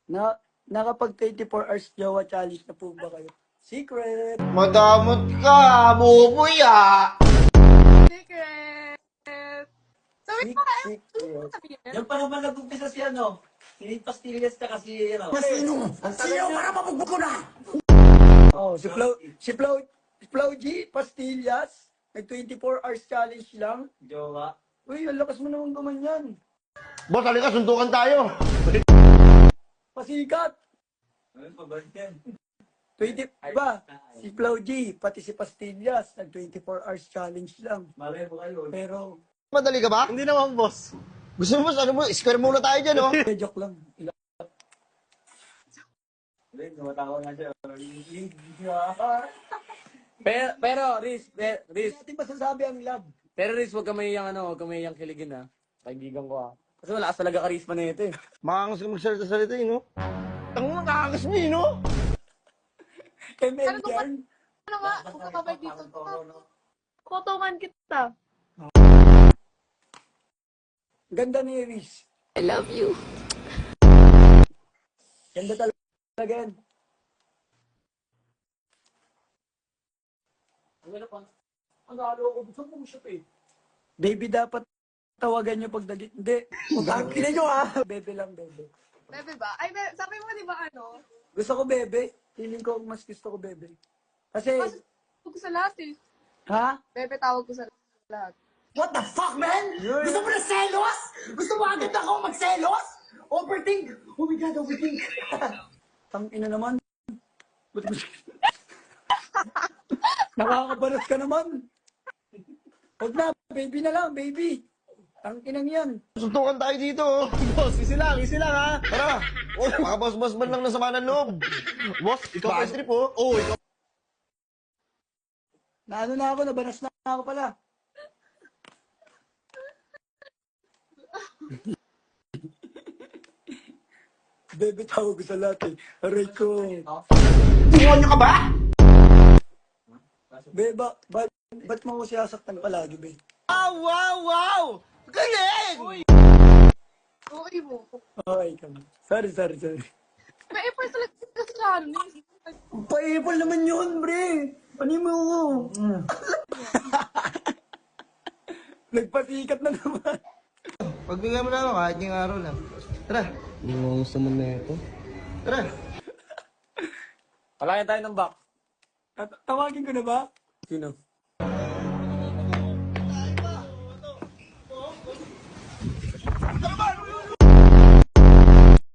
Na, nakapag 24 hours Jowa challenge na po ba kayo? Secret! Madamot ka, buboy ah! Secret! So, wait pa Secret. sabihin. Yan pa naman nag-umpisa si ano. Si Pastillas na kasi ano. Sino para mabugbog ko na? Oh, si Flo G, Pastillas, nag 24 hours challenge lang. Jowa. Uy, ang lakas mo naman gumanyan. Boss, halika, suntukan tayo. Pasikat! Ayun, pabalik yan. 20, diba? Si Flo G, pati si Pastillas, nag 24 hours challenge lang. Malay mo kayo. Pero, Madali ka ba? Hindi naman, boss. Gusto mo, boss, ano mo, square muna tayo dyan, oh. joke lang. Hindi, tumatawa nga siya. Pero, Riz, Hindi natin masasabi ang love. Riz, huwag ka mayayang kiligin, ha. Kaibigan ko, ha. Kasi wala ka talaga karisma na ito, eh. Makangas ka magsalita-salita, eh, no? Ang nakakas mo, eh, no? ML yan. Ano nga, kung kakabay dito. Kotongan kita. Ganda ni Riz. I love you. Ganda talaga yan. Ang galo ko, gusto mo siya, eh. Baby dapat tawagan nyo pag dali. Hindi. Ang kina nyo ah. Bebe lang, bebe. Bebe ba? Ay, sabi mo di ba ano? Gusto ko bebe. Feeling ko mas gusto ko bebe. Kasi, Kasi tawag ko sa lahat eh. ha? Bebe tawag ko sa lahat. What the fuck, man? Gusto mo na selos? Gusto mo agad ako magselos? Overthink! Oh my God, overthink! Tang ina naman. Ba't mo nakakabaras ka naman. Huwag na, baby na lang, baby. Tang inang yan. Suntukan tayo dito, oh. Boss, easy lang, ha. Tara. Oh, mga boss-boss man lang na sama ng loob. Boss, bad trip, oh. Oo, ikaw. Naano na ako, nabanas na ako pala. Bebe tawag ko sa lahat eh. Aray ko. Demonyo ka ba? Beba, ba't mo ako siyasaktan palagi, be? Wow! Galing! Okay mo. Okay, kami. Sorry. May effort talaga sa ano eh. Pa-apple naman yun, bre. Ano mo ako? Nagpasikat na naman. Pagbigay mo na ako, kahit yung araw lang. Tara. Ang gusto mo na ito. Tara. Palayan tayo ng back. Tawagin ko na ba? Sino?